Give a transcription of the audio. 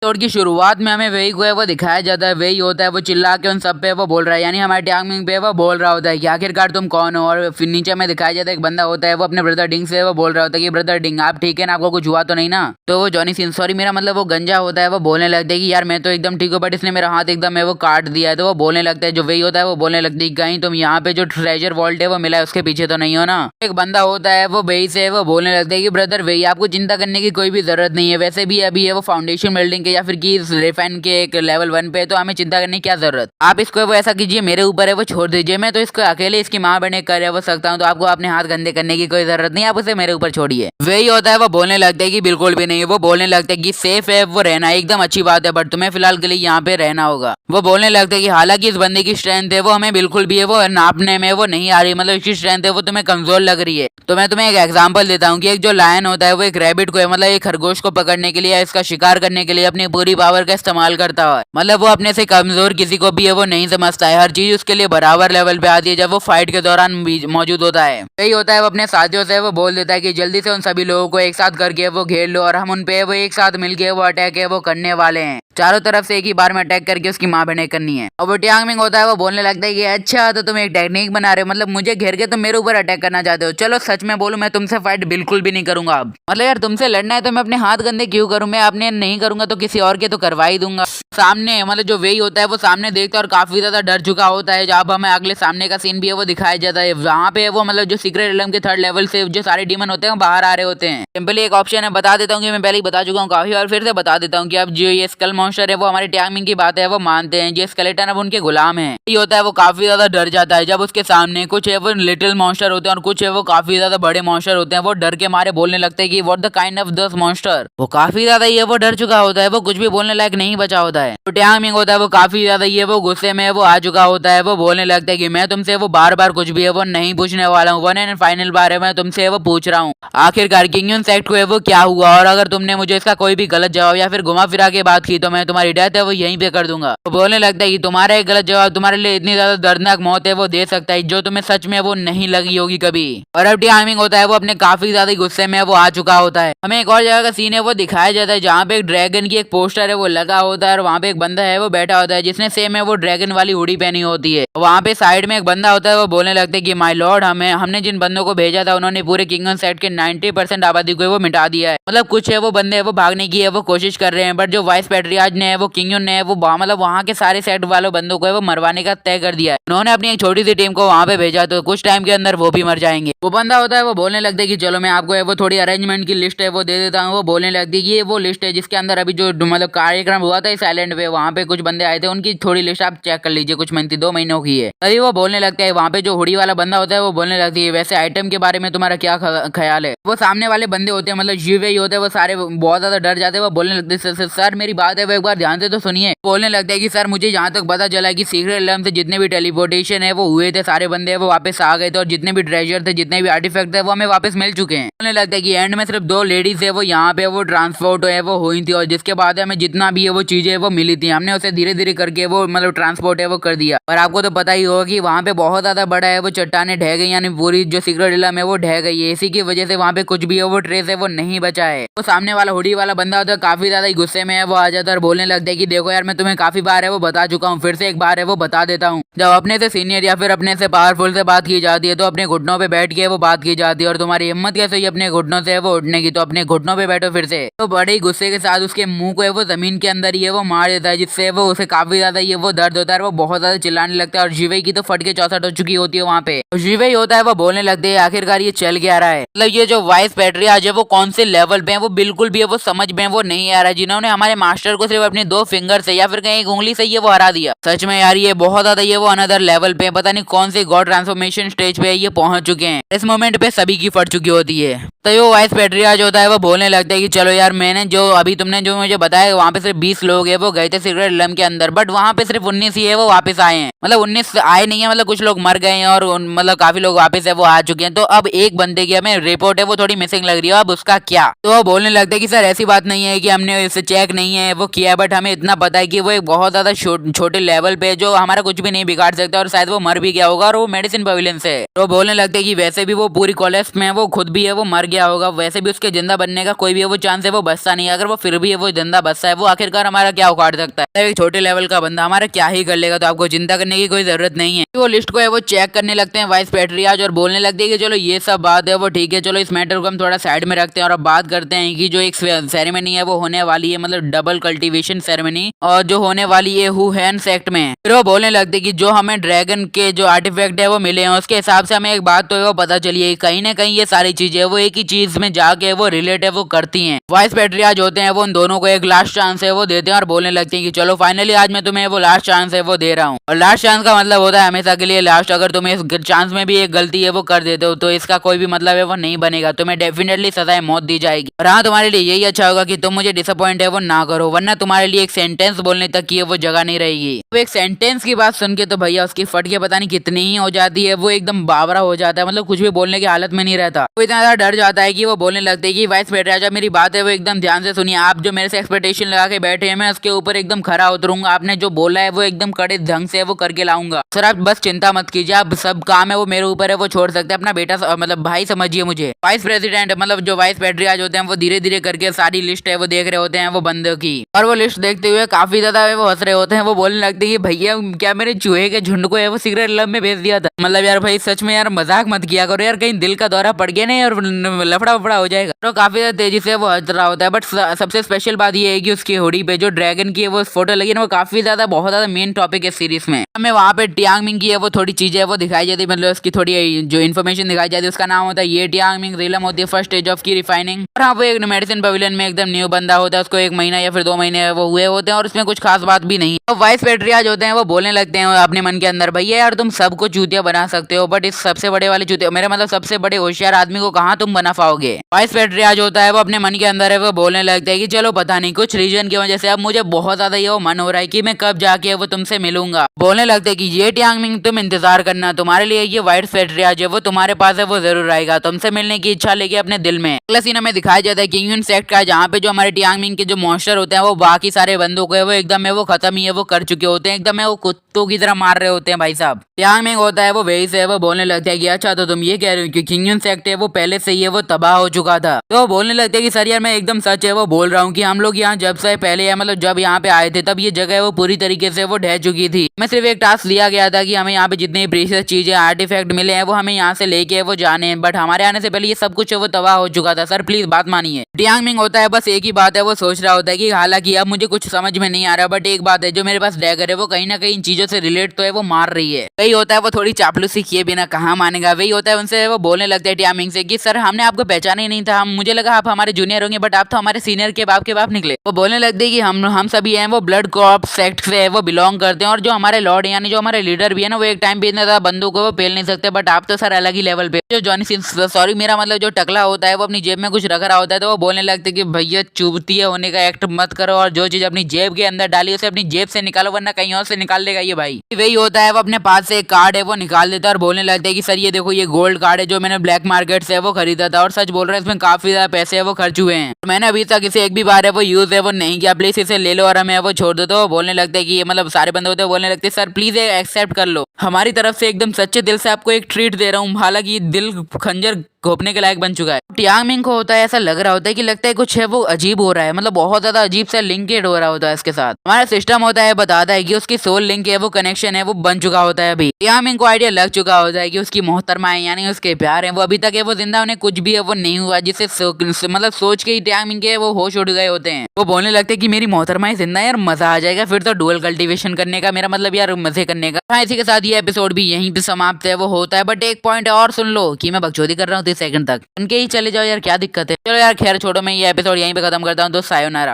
Episode की शुरुआत में हमें वही को है वो दिखाया जाता है। वही होता है वो चिल्ला के उन सब पे वो बोल रहा है, यानी हमारे टाइमिंग पे वो बोल रहा होता है कि आखिरकार तुम कौन हो। और फिर नीचे में दिखाया जाता है एक बंदा होता है वो अपने ब्रदर डिंग से वो बोल रहा होता है कि ब्रदर डिंग आप ठीक है ना, आपको कुछ हुआ तो नहीं ना। तो वो जॉनी सिन सॉरी मेरा मतलब वो गंजा होता है वो बोलने लगता है कि यार मैं तो एकदम ठीक हूँ, बट इसने मेरा हाथ एकदम है वो काट दिया है। तो वो बोलने लगता है जो वही होता है वो बोलने लगता है कहीं तुम यहाँ पे जो ट्रेजर वॉल्ट है वो मिला है उसके पीछे तो नहीं हो ना। एक बंदा होता है वो वही से वो बोलने लगता है कि ब्रदर वही आपको चिंता करने की कोई भी जरूरत नहीं है, वैसे भी अभी है वो फाउंडेशन बिल्डिंग के या फिर की रिफाइन के एक लेवल 1 पे, तो हमें चिंता करने की क्या जरूरत। आप इसको वो ऐसा कीजिए मेरे ऊपर है वो छोड़ दीजिए, मैं तो इसको अकेले इसकी माँ बने कर वो सकता हूँ, तो आपको अपने हाथ गंदे करने की कोई जरूरत नहीं, आप उसे मेरे ऊपर छोड़िए। वही होता है वो बोलने लगता है कि बिल्कुल भी नहीं। वो बोलने लगता है कि सेफ है वो रहना एकदम अच्छी बात है, बट तुम्हें फिलहाल के लिए यहाँ पे रहना होगा। वो बोलने लगता है कि हालांकि इस बंदे की स्ट्रेंथ है वो हमें बिल्कुल भी है वो नापने में वो नहीं आ रही, मतलब इसकी स्ट्रेंथ है वो तुम्हें कमजोर लग रही है। तो मैं तुम्हें एक एग्जांपल देता हूँ कि एक जो लायन होता है वो एक रैबिट को है मतलब एक खरगोश को पकड़ने के लिए या इसका शिकार करने के लिए अपनी पूरी पावर का इस्तेमाल करता है। मतलब वो अपने से कमजोर किसी को भी है वो नहीं समझता है, हर चीज उसके लिए बराबर लेवल पे आती है जब वो फाइट के दौरान मौजूद होता है। यही होता है वो अपने साथियों से वो बोल देता है कि जल्दी से उन सभी लोगों को एक साथ करके वो घेर लो और हम उन पे वो एक साथ मिलके वो अटैक है वो करने वाले हैं। चारों तरफ से एक ही बार में अटैक करके उसकी माँ बहने करनी है। और वो टियांग मिंग होता है वो बोलने लगता है कि अच्छा तो तुम एक टेक्निक बना रहे हो, मतलब मुझे घेर के तुम मेरे ऊपर अटैक करना चाहते हो। चलो सच में बोलूं मैं तुमसे फाइट बिल्कुल भी नहीं करूंगा अब, मतलब यार तुमसे लड़ना है तो मैं अपने हाथ गंदे क्यों करूं, मैं अपने नहीं करूंगा तो किसी और के तो करवा ही दूंगा। सामने मतलब जो वही होता है वो सामने देखता है और काफी ज्यादा डर चुका होता है। जब हमें अगले सामने का सीन भी है वो दिखाया जाता है, वहाँ पे वो मतलब जो सीक्रेट एलम के 3rd लेवल से जो सारे डीमन होते हैं वो बाहर आ रहे होते हैं। सिंपली एक ऑप्शन है, बता देता हूँ कि मैं पहले ही बता चुका हूँ काफी, और फिर से बता देता हूँ कि अब जो ये स्कल मॉन्स्टर है वो हमारे टाइमिंग की बात है वो मानते हैं, जो स्केलेटन अब उनके गुलाम है। ये होता है वो काफी ज्यादा डर जाता है जब उसके सामने कुछ है वो लिटिल मॉन्स्टर होते हैं और कुछ है वो काफी ज्यादा बड़े मॉन्स्टर होते हैं। वो डर के मारे बोलने लगते हैं कि what the kind of this monster. वो काफी ज्यादा ये वो डर चुका होता है, वो कुछ भी बोलने लायक नहीं बचा होता है। तो टाइमिंग होता है वो काफी ज्यादा ये वो गुस्से में वो आ चुका होता है। वो बोलने लगता है कि मैं तुमसे वो बार बार कुछ भी है वो नहीं पूछने वाला हूँ, वन एंड फाइनल बार है मैं तुमसे वो पूछ रहा हूँ आखिरकार किंग सेक्ट को है वो क्या हुआ, और अगर तुमने मुझे इसका कोई भी गलत जवाब या फिर घुमा फिरा के बात की तो मैं तुम्हारी डेथ है वो यहीं पे कर दूंगा। तो बोलने लगता है कि तुम्हारा एक गलत जवाब तुम्हारे लिए इतनी ज्यादा दर्दनाक मौत है वो दे सकता है जो तुम्हें सच में वो नहीं लगी होगी कभी। और अब टाइमिंग होता है वो अपने काफी ज्यादा गुस्से में वो आ चुका होता है। हमें एक और जगह का सीन है वो दिखाया जाता है जहाँ पे एक ड्रैगन की एक पोस्टर है वो लगा होता है और वहाँ पे एक बंदा है वो बैठा होता है जिसने सेम है वो ड्रैगन वाली हुडी पहनी होती है। वहाँ पे साइड में एक बंदा होता है वो बोलने लगता है कि माय लॉर्ड हमने जिन बंदों को भेजा था उन्होंने पूरे किंगडम सेट के 90% आबादी को वो मिटा दिया है। मतलब कुछ है वो बंदे वो भागने की है वो कोशिश कर रहे हैं, बट जो वाइस पैट्रियार्च ने वो किंगडम ने वो मतलब वहाँ के सारे सेट वालों बंदों को है वो मरवाने का तय कर दिया है। उन्होंने अपनी एक छोटी सी टीम को वहाँ पे भेजा तो कुछ टाइम के अंदर वो भी मर जाएंगे। वो बंदा होता है वो बोलने लगता है कि चलो मैं आपको है वो थोड़ी अरेंजमेंट की लिस्ट है वो दे देता हूँ। वो बोलने लगती है कि ये वो लिस्ट है जिसके अंदर अभी जो मतलब कार्यक्रम हुआ था इस आइलैंड पे, वहाँ पे कुछ बंदे आए थे उनकी थोड़ी लिस्ट आप चेक कर लीजिए, कुछ महीने 2 महीनों की है। तभी वो बोलने लगता है वहाँ पे जो हुडी वाला बंदा होता है वो बोलने लगती है वैसे आइटम के बारे में तुम्हारा क्या ख्याल है। वो सामने वाले बंदे होते हैं मतलब जीवे ही होते हैं वो सारे बहुत ज्यादा डर जाते हैं। वो बोलने लगते हैं सर मेरी बात है वो एक बार ध्यान से तो सुनिए। बोलने लगता है कि सर मुझे जहाँ तक पता चला कि सीक्रेट एलम से जितने भी टेलीपोर्टेशन है वो हुए थे सारे बंदे वो वापस आ गए थे और जितने भी ट्रेजर थे जितने भी आर्टिफैक्ट थे वो हमें वापस मिल चुके हैं। बोलने लगता है कि एंड में सिर्फ 2 लेडीज है वो यहाँ पे वो ट्रांसपोर्ट है वो हुई थी और जिसके बाद हमें जितना भी है वो चीजें वो मिली थी हमने उसे धीरे धीरे करके वो मतलब ट्रांसपोर्ट है वो कर दिया। और आपको तो पता ही होगा कि वहाँ पे बहुत ज्यादा बड़ा है वो चट्टाने ढह गई, यानी पूरी जो सीक्रेट एलम है वो ढह गई है। इसी की वजह से वहाँ पे कुछ भी है वो ट्रेस है वो नहीं बचा है। वो सामने वाला हुडी वाला बंदा होता है काफी ज्यादा गुस्से में है वो आ जाता है और बोलने लगता है कि देखो यार मैं तुम्हें काफी बार है वो बता चुका हूँ, फिर से एक बार है वो बता देता हूँ। जब अपने से सीनियर या फिर अपने से पावरफुल से बात की जाती है तो अपने घुटनों पे बैठ के वो बात की जाती है, और तुम्हारी हिम्मत कैसे हुई अपने घुटनों से वो उठने की, तो अपने घुटनों पे बैठो फिर से। तो बड़े ही गुस्से के साथ उसके मुंह को है वो जमीन के अंदर ही वो मार देता है जिससे वो उसे काफी ज्यादा ये वो दर्द होता है, वो बहुत ज्यादा चिल्लाने लगता है और जीवे की तो फट के 64 हो चुकी होती है वहाँ पे। जीवे ही होता है वो बोलने लगते हैं आखिरकार ये चल क्या रहा है, मतलब ये जो वाइस पैट्रियार्च है वो कौन से लेवल पे है वो बिल्कुल भी है वो समझ में वो नहीं आ रहा है, जिन्होंने हमारे मास्टर को सिर्फ अपने 2 फिंगर से या फिर कहीं एक उंगली से ये वो हरा दिया। सच में यार ये बहुत ज्यादा ये वो अनदर लेवल पे पता नहीं कौन से गॉड ट्रांसफॉर्मेशन स्टेज पे ये पहुंच चुके हैं। इस मोमेंट पे सभी की फट चुकी होती है। तो वो वाइस पैट्रियार्च होता है वो बोलने लगता है कि चलो यार मैंने जो अभी तुमने जो मुझे बताया वहाँ पे सिर्फ 20 लोग है वो गए थे सीक्रेट एलम के अंदर, बट वहाँ पे सिर्फ 19 ही है वो वापस आए हैं। मतलब 19 आए नहीं है, मतलब कुछ लोग मर गए हैं और मतलब काफी लोग वापस है वो आ चुके हैं। तो अब एक बंदे की हमें रिपोर्ट है वो थोड़ी मिसिंग लग रही है, अब उसका क्या। तो वो बोलने लगता है कि सर ऐसी बात नहीं है कि हमने इसे चेक नहीं है वो किया है, बट हमें इतना पता है कि वो एक बहुत ज्यादा छोटे लेवल पे जो हमारा कुछ भी नहीं बिगाड़ सकता और शायद वो मर भी गया होगा और वो मेडिसिन पवेलियन से। तो बोलने लगते हैं कि वैसे भी वो पूरी कॉलेज में वो खुद भी है वो मर गया होगा, वैसे भी उसके जिंदा बनने का कोई भी है वो चांस है वो बचता नहीं है। अगर वो फिर भी है वो जिंदा बचता है, वो आखिरकार हमारा क्या उखाड़ सकता है? एक छोटे लेवल का बंदा हमारा क्या ही कर लेगा, तो आपको चिंता करने की कोई जरूरत नहीं है। वो लिस्ट को है वो चेक करने लगते हैं वाइस पैट्रियार्च और बोलने लगते हैं कि चलो ये सब बात है वो ठीक है, चलो इस मैटर को हम थोड़ा साइड में रखते हैं और अब बात करते हैं कि जो एक सेरेमनी है वो होने वाली है, मतलब डबल कल्टीवेशन सेरेमनी, और जो होने वाली है हुहैन सेक्ट में। फिर वो बोलने लगते हैं कि जो हमें ड्रैगन के जो आर्टिफैक्ट है वो मिले हैं उसके हिसाब से हमें एक बात तो है वो पता चली है, कहीं ना कहीं ये सारी चीजें वो एक ही चीज में जाके वो रिलेट है वो करती हैं। वाइस पैट्रियार्च होते हैं वो उन दोनों को एक लास्ट चांस है वो देते हैं और बोलने लगते हैं कि चलो फाइनली आज मैं तुम्हें वो लास्ट चांस है वो दे रहा हूँ। और लास्ट चांस का मतलब होता है हमेशा के लिए लास्ट। अगर तुम इस चांस में भी एक गलती है वो कर देते हो तो इसका कोई भी मतलब है वो नहीं बनेगा, तुम्हें डेफिनेटली सजाए मौत दी जाएगी। और हाँ, तुम्हारे लिए यही अच्छा होगा कि तुम मुझे डिसअपॉइंट है वो ना करो, वरना तुम्हारे लिए एक सेंटेंस बोलने तक की वो जगह नहीं रहेगी। तो एक सेंटेंस की बात सुन के तो भैया उसकी फट के पता नहीं कितनी ही हो जाती है, वो एकदम बावरा हो जाता है, मतलब कुछ भी बोलने की हालत में नहीं रहता। वो इतना ज्यादा डर जाता है कि वो बोलने लगते हैं कि वाइस पैट्रियार्च मेरी बात है वो एकदम ध्यान से सुनिए, आप जो मेरे से एक्सपेक्टेशन लगा के बैठे हैं मैं उसके ऊपर एकदम खरा उतरूंगा, आपने जो बोला है वो एकदम कड़े ढंग से वो करके लाऊंगा। सर आप बस चिंता मत कीजिए, आप सब काम है वो मेरे ऊपर है वो छोड़ सकते हैं, अपना बेटा मतलब भाई समझिए मुझे। वाइस प्रेसिडेंट मतलब जो वाइस पैट्रियार्च होते हैं वो धीरे धीरे करके सारी लिस्ट है वो देख रहे होते हैं वो बंदों की, और वो लिस्ट देखते हुए काफी ज्यादा वो हंस रहे होते हैं। वो बोलने लगते हैं कि भैया क्या मेरे चूहे के झुंड को है वो सिगरेट लब में भेज दिया था? मतलब यार भाई सच में यार मजाक मत किया करो यार, कहीं दिल का दौरा पड़ गया नहीं और लफड़ा वफड़ा हो जाएगा। तो काफी ज्यादा तेजी से वो हंस रहा होता है। बट सबसे स्पेशल बात ये है कि उसकी हुडी पे जो ड्रैगन की वो फोटो लगी ना वो काफी ज्यादा बहुत ज्यादा मेन टॉपिक है सीरीज में। हमें वहाँ पे टियांग मिंग की है वो थोड़ी चीजें वो दिखाई जाती है, मतलब उसकी थोड़ी जो इन्फॉर्मेशन दिखाई जाती है उसका नाम होता है ये टियांग मिंग रिलम होती है फर्स्ट स्टेज ऑफ की रिफाइनिंग। और हाँ वो एक मेडिसिन पवेलियन में एकदम न्यू बंदा होता है, उसको 1 महीना या फिर 2 महीने वो हुए होते हैं और उसमें कुछ खास बात भी नहीं। तो वाइस पैट्रियार्च होते हैं वो बोलने लगते हैं अपने मन के अंदर, भैया यार तुम सबको चूतिया बना सकते हो बट इस सबसे बड़े वाले चूतिया मेरे मतलब सबसे बड़े होशियार आदमी को कहाँ तुम बना पाओगे? वाइस पैट्रियार्च होता है वो अपने मन के अंदर है वो बोलने लगता है कि चलो पता नहीं कुछ रीजन की वजह से अब मुझे बहुत ज्यादा ये वो मन हो रहा है कि मैं कब जाके वो तुमसे मिलूंगा। बोलने लगते हैं कि ये टियांग मिंग तुम इंतजार करना, तुम्हारे लिए ये वाइस पैट्रियार्च है वो तुम्हारे पास है वो जरूर आएगा, तुमसे मिलने की इच्छा लेके अपने दिल में। अगला सीन हमें दिखाया जाता है किंगयुन सेक्ट का, जहाँ पे जो हमारे टियांग मिंग के जो मॉन्स्टर होते हैं वो बाकी सारे बंदों को है वो एकदम है वो खत्म ही है वो कर चुके होते हैं, एकदम है वो कुत्तों की तरह मार रहे होते हैं भाई साहब। टियांग मिंग होता है वो वही से वो बोलने लगता है कि अच्छा तो तुम ये कह रहे हो कि किंगयुन सेक्ट है वो पहले से ही है वो तबाह हो चुका था? तो बोलने लगते हैं कि सर यार मैं एकदम सच है वो बोल रहा हूँ कि हम लोग यहाँ जब से पहले है मतलब जब यहाँ पे आए थे तब ये जगह वो पूरी तरीके से वो ढह चुकी थी। मैं सिर्फ एक टास्क दिया गया था कि हमें यहाँ पे जितनी प्रीशियस चीजें आर्टिफैक्ट मिले हैं वो हमें यहाँ से लेके वो जाने, बट हमारे आने से पहले ये सब कुछ है वो तबाह हो चुका था। सर प्लीज बात मानिए। टियांग मिंग होता है बस एक ही बात है वो सोच रहा होता है कि हालांकि अब मुझे कुछ समझ में नहीं आ रहा, बट एक बात है जो मेरे पास डैगर है वो कहीं ना कहीं इन चीजों से रिलेट तो है वो मार रही है। वही होता है वो थोड़ी चापलूसी किए बिना कहाँ मानेगा। वही होता है उनसे वो बोलने लगता है टियांग मिंग से कि सर हमने आपको पहचाना ही नहीं था, हम मुझे लगा आप हमारे जूनियर होंगे बट आप तो हमारे सीनियर के बाप निकले। वो बोलने लगते हैं कि हम सभी हैं वो ब्लड क्रॉप सेक्ट से वो बिलोंग करते हैं और जो हमारे लॉर्ड यानी जो हमारे लीडर भी है ना वो एक टाइम पे इतना ज्यादा बंदूक को वो पेल नहीं सकते, बट आप तो सर अलग ही लेवल पे। जो जॉनी सिंस सॉरी मेरा मतलब जो टकला होता है वो अपनी जेब में कुछ रख रहा होता है, तो वो बोलने लगते कि भैया चुभती होने का एक्ट मत करो और जो चीज अपनी जेब के अंदर डाली उसे अपनी जेब से निकालो वरना कहीं और से निकाल देगा ये भाई। वही होता है वो अपने पास से एक कार्ड है वो निकाल देता है और बोलने लगता है कि सर ये देखो ये गोल्ड कार्ड है जो मैंने ब्लैक मार्केट से वो खरीदा था और सच बोल रहा है इसमें काफी ज्यादा पैसे है वो खर्च हुए हैं, मैंने अभी तक इसे एक भी बार है वो यूज है वो नहीं किया, प्लीज इसे ले लो और हमें वो छोड़ दो। तो बोलने लगते हैं कि ये मतलब सारे बंदे होते हैं बोलने लगते हैं सर प्लीज एक्सेप्ट कर लो, हमारी तरफ से एकदम सच्चे दिल से आपको एक ट्रीट दे रहा हूँ, हालांकि दिल खंजर घोपने के लायक बन चुका है। टियांग मिंग को होता है ऐसा लग रहा होता है कि लगता है कुछ है वो अजीब हो रहा है, मतलब बहुत ज्यादा अजीब सा लिंकेड हो रहा होता है इसके साथ। हमारा सिस्टम होता है बताता है कि उसकी सोल लिंक है वो कनेक्शन है वो बन चुका होता है। अभी टियांग मिंग को आइडिया लग चुका होता है कि उसकी मोहतरमा है यानी उसके प्यार है वो अभी तक है वो जिंदा, उन्हें कुछ भी है वो नहीं हुआ, जिससे मतलब सोच के ही टियांग मिंग के वो होश उड़ गए होते हैं। वो बोलने लगते हैं कि मेरी मोहतरमा जिंदा है यार, मजा आ जाएगा फिर तो डुअल कल्टीवेशन करने का, मेरा मतलब यार मजे करने का। हाँ इसी के साथ ये एपिसोड भी यहीं पे समाप्त है वो होता है, बट एक पॉइंट और सुन लो कि मैं बकचोदी कर रहा हूँ 30 सेकंड तक, उनके ही चले जाओ यार क्या दिक्कत है। चलो यार खैर छोड़ो, मैं ये एपिसोड यहीं पे खत्म करता हूँ, तो सायोनारा।